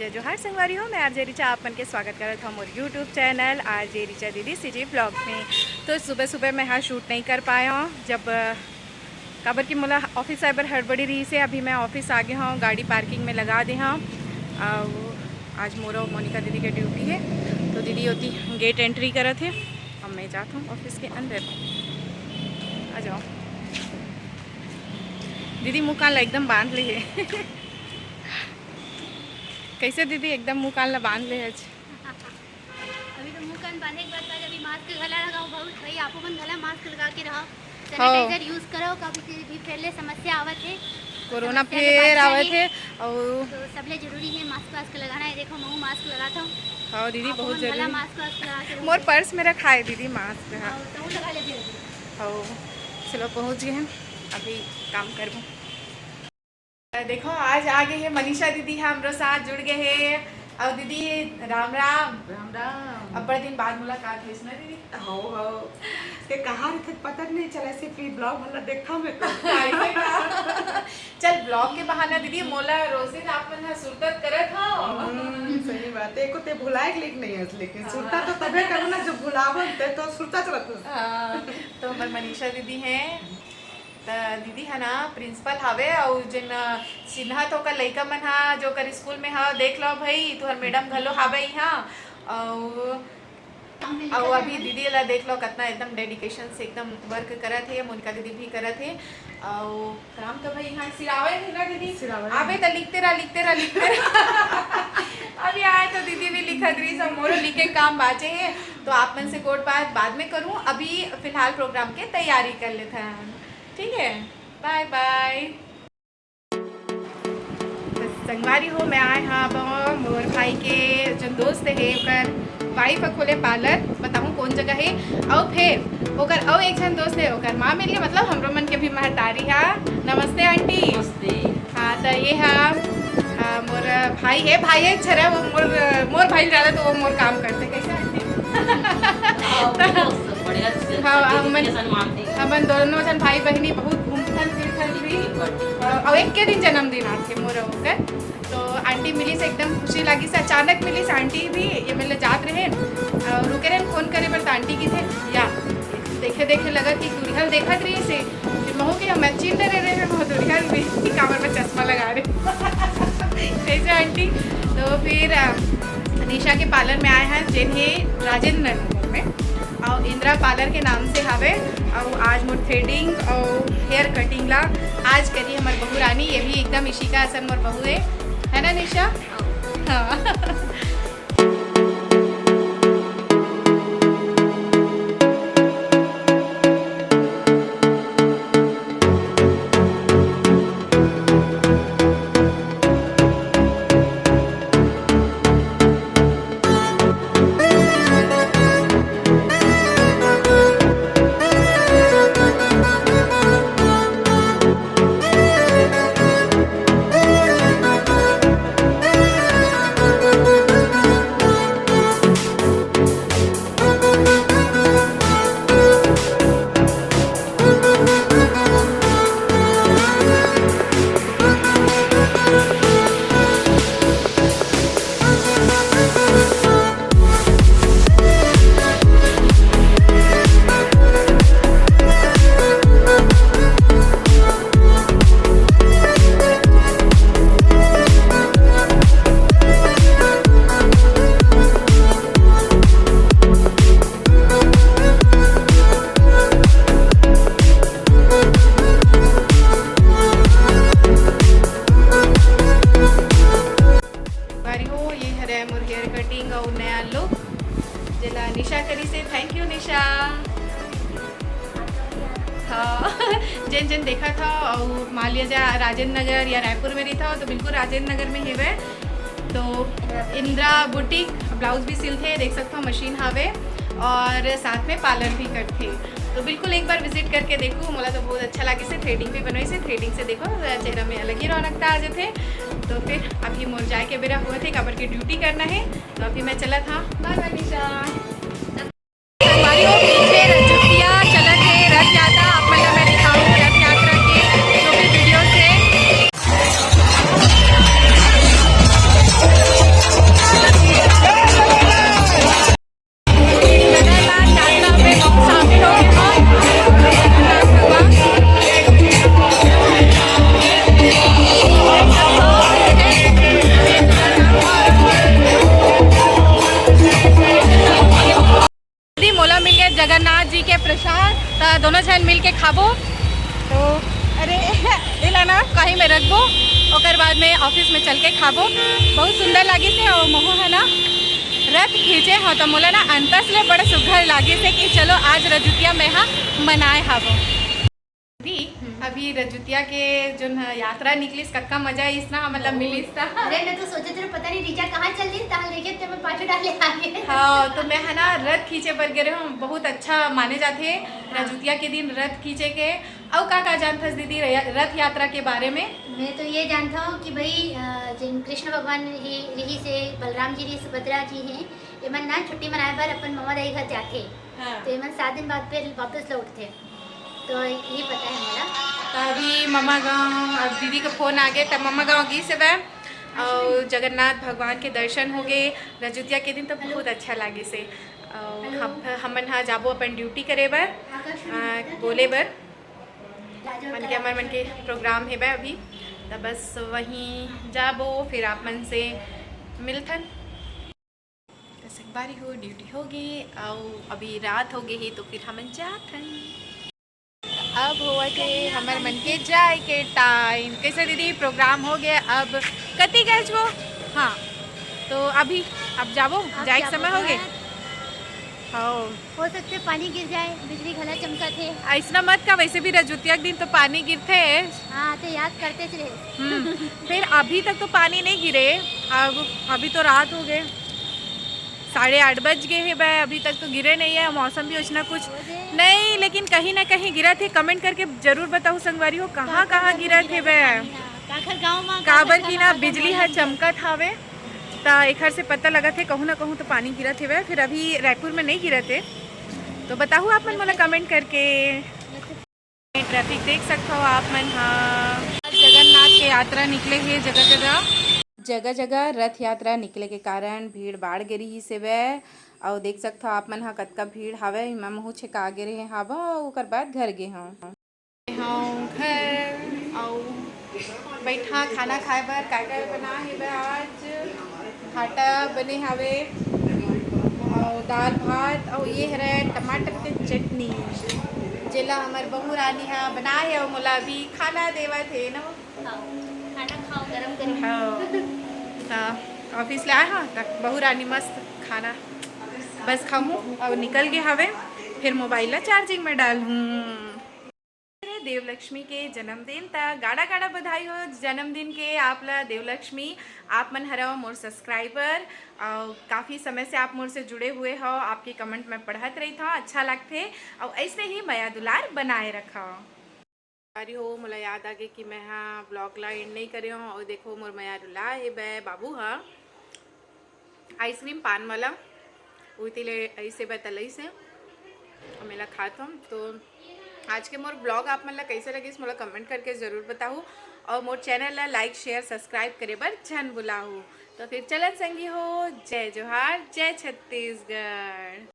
जय जोहार संगवारी हो। मैं आरजे रिचा आप मन के स्वागत करत हूँ मोर यूट्यूब चैनल आरजे रिचा दीदी सिटी ब्लॉग में। तो सुबह सुबह मैं यहाँ शूट नहीं कर पाया हूँ, जब काबर की मोला ऑफिस आए बर हड़बड़ी रही से। अभी मैं ऑफिस आ गया हूँ, गाड़ी पार्किंग में लगा दे हूँ। आज मोरा और मोनिका दीदी के ड्यूटी है, तो दीदी होती गेट एंट्री करा थे। अब मैं जाता हूँ ऑफिस के अंदर। आ जाओ दीदी, मुँह कान एकदम बांध ली है। कैसे दीदी एकदम मुँह कान ला बांध ले है? अभी तो मुंह कान बांधे के बाद अभी मास्क गला लगाओ। बहुत भाई आपो मन गला मास्क लगा के रहो, सैनिटाइजर यूज करो। कभी भी पहले समस्या आवत है, कोरोना फिर आवत है और तो सबले जरूरी है मास्क वास्क लगाना है। देखो मैं मास्क लगाता हूँ। हाँ दीदी बहुत जरूरी। मास्क वास्क लगा के मोर पर्स में रखा है दीदी मास्क। हाँ तो लगा ले फिर। और चलो पहुँच गए हैं, अभी काम करूँ। देखो आज आ गए हैं मनीषा दीदी, हमारे साथ जुड़ गए हैं। और दीदी राम राम। राम राम। अब बड़े दिन बाद मुलाकात हुई ना दीदी। हो ते कहाँ रहे थे पता नहीं चला, से फिर ब्लॉग वाला देखा मैं तो। चल ब्लॉग के बहाना दीदी मोला रोज दिन आप मन सुरत करत हो। सही बात है, एको ते भुलाए के लिख नहीं है, लेकिन सुरता तो तबे करो ना जब भुलावन ते तो सुरता चलत। तो हमारे मनीषा दीदी हैं दीदी है ना प्रिंसिपल हवे, और जिन सिन्हा तो का लइका मन हा जो कर स्कूल में हा देख लो भाई, तुहर मैडम घलो हावे यहाँ। और अभी दीदी ला देख लो कितना एकदम डेडिकेशन से एकदम वर्क करत है। मोनिका दीदी भी करत है। और काम तो भाई यहाँ सिरावे है ना दीदी, आवे तो लिखते रह। अभी आए तो दीदी भी लिखत रही, सब मोरो लिखे काम बाचे है। तो आप मन से कोट बात बाद में करूँ, अभी फिलहाल प्रोग्राम के तैयारी कर लेते हैं, ठीक है? Bye bye. संगवारी हो मैं आए हाँ मोर भाई के जो दोस्त है ओकर वाइफ खोले पार्लर, बताऊँ कौन जगह है। और फिर ओकर और एक जन दोस्त है ओकर माँ मिल गई, मतलब हमरो मन के भी महतारी है। नमस्ते आंटी। नमस्ते। हाँ तो ये है मोर भाई है छरा, वो मोर भाई ज़्यादा तो वो मोर काम करते। कैसे आंटी? हाँ हमन दोनों जन भाई बहनी बहुत घूमथन फिरथन भी। और एक के दिन जन्मदिन आते मोर होकर, तो आंटी मिली से एकदम खुशी लगी से। अचानक मिली से आंटी भी, ये मेरे जात रहे रुके रहे फोन करे पर, तो आंटी की थे या देखे लगा कि दुरिहल देखत रही से। फिर महू के हम चिंता रहे दुरिहल भी कामर में चश्मा लगा रहे। कैसे आंटी? तो फिर निशा के पार्लर में आए हैं जिन्हें राजेंद्र नगर में, और इंदिरा पार्लर के नाम से हवे। और आज मोर थ्रेडिंग और हेयर कटिंग ला आज करी हमार बहू रानी। ये भी एकदम इशिका असन मोर बहू है ना निशा? हाँ। निशा करी से थैंक यू निशा। हाँ जिन देखा था और मान लिया राजेंद्र नगर या रायपुर में रही था, तो बिल्कुल राजेंद्र नगर में हेवे। तो इंदिरा बुटीक ब्लाउज भी सिलते, देख सकते हो मशीन हावे, और साथ में पार्लर भी करते। तो बिल्कुल एक बार विजिट करके देखो, मोला तो बहुत अच्छा लगे से। थ्रेडिंग भी बनवाई से, थ्रेडिंग से देखो चेहरा में अलग ही रौनकता आ जाते। तो फिर अभी मोर जाए के बेरा हुए थे, काबर की ड्यूटी करना है, तो अभी मैं चला था। बाय बाय निशा। खाबो तो अरे दिला ना कहीं में रखबो ओकर बाद में ऑफिस में चल के खाबो। बहुत सुंदर लगी से और मोह है ना रथ खींचे हो तो मोला ना अंतस ले बड़े सुघर लागे से कि चलो आज रजुतिया में हाँ मनाए हाबो। अभी रजुतिया के जो यात्रा निकलिस कक्का मजा इस ना मतलब मिलिस था। अरे मैं तो सोचे थे पता नहीं रीचा कहाँ चल रही ताल लेके ते मैं पाछे डाले आ गए। हाँ तो मैं है ना रथ खींचे पर गए हूँ बहुत अच्छा माने जाते रजुतिया के दिन रथ खींचे के। और का जानथस दीदी रथ यात्रा के बारे में? मैं तो ये जानता हूँ कि भाई जिन कृष्ण भगवान रही से बलराम जी रही सुभद्रा जी हैं एमन ना छुट्टी मनाए पर अपन मामा दाई घर जाते। हाँ। तो एमन 7 दिन बाद फिर वापस लौटते तो ये पता है हमारा। तो अभी मम्मा गाँव अब दीदी का फ़ोन आ गया तब मम्मा गाँव गई से वह और जगन्नाथ भगवान के दर्शन हो गए रजुतिया के दिन तो बहुत अच्छा लगे से। हमन हाँ जाबो अपन ड्यूटी करे बर बोले बर मन के हमारे मन के प्रोग्राम है बा अभी तो बस वहीं जाबो फिर आप मन से मिलथन। बारी हो ड्यूटी हो गई और अभी रात हो गई तो फिर हमन जाथन। अब हुआ थे हमारे मन के जाए के टाइम कैसे दीदी प्रोग्राम हो गया अब कति गए वो। हाँ तो अभी अब जाबो जाए के समय हो गए। हो सकते पानी गिर जाए बिजली घला चमका थे ऐसा मत का वैसे भी रजुतिया के दिन तो पानी गिरते। हाँ तो याद करते रहे। फिर अभी तक तो पानी नहीं गिरे अब अभी तो रात हो गए 8:30 बज गए हैं भाई अभी तक तो गिरे नहीं है। मौसम भी उतना कुछ नहीं लेकिन कहीं ना कहीं गिरा थे। कमेंट करके जरूर बताओ संगवारी हो कहाँ कहाँ गिरा थे भाई काबर की ना बिजली है चमका थावे तो एक से पता लगा थे कहूँ ना कहूँ तो पानी गिरा थे भाई। फिर अभी रायपुर में नहीं गिरा थे तो बताओ आप मन मोला कमेंट करके। ट्रैफिक देख सकते हो आप मन। हाँ जगन्नाथ के यात्रा निकले हैं जगह जगह रथ यात्रा निकले के कारण भीड़ बाढ़ गिरी ही से वह और देख सकते हो आप मन हाँ कतका भीड़ हावे इमा महू छेका गे रहे हावा ओकर बाद घर गे हाँ घर और बैठा खाना खाए बर का बना है आज भाटा बने हावे और दाल भात और ये है टमाटर के चटनी जेला हमार बहू रानी है बनाए और मोला अभी खाना देवा थे ना खाना खाओ गरम गरम। हाँ ऑफिस ले आए हाँ तक बहू रानी मस्त खाना बस खाऊँ और निकल गए हवे फिर मोबाइल ला चार्जिंग में डालूँ। देवलक्ष्मी के जन्मदिन तक गाड़ा गाड़ा बधाई हो जन्मदिन के आप ला देवलक्ष्मी। आप मन हरा मोर सब्सक्राइबर और काफ़ी समय से आप मोर से जुड़े हुए हो आपके कमेंट में पढ़त रही था अच्छा लगते और ऐसे ही माया दुलार बनाए रखा। अरे हो मोला याद आ गई कि मैं हाँ ब्लॉग ला एंड नहीं करे हूँ और देखो मोर माया दुला है बै बाबू हाँ आइसक्रीम पान वाला उती ले ऐसे बतलई से और मेला खाता हूँ। तो आज के मोर ब्लॉग आप मन ला कैसे लगे मोला कमेंट करके ज़रूर बताओ और मोर चैनल ला लाइक शेयर सब्सक्राइब करे बर झन बुलाओ। तो फिर चलन संगी हो जय जोहार जय छत्तीसगढ़।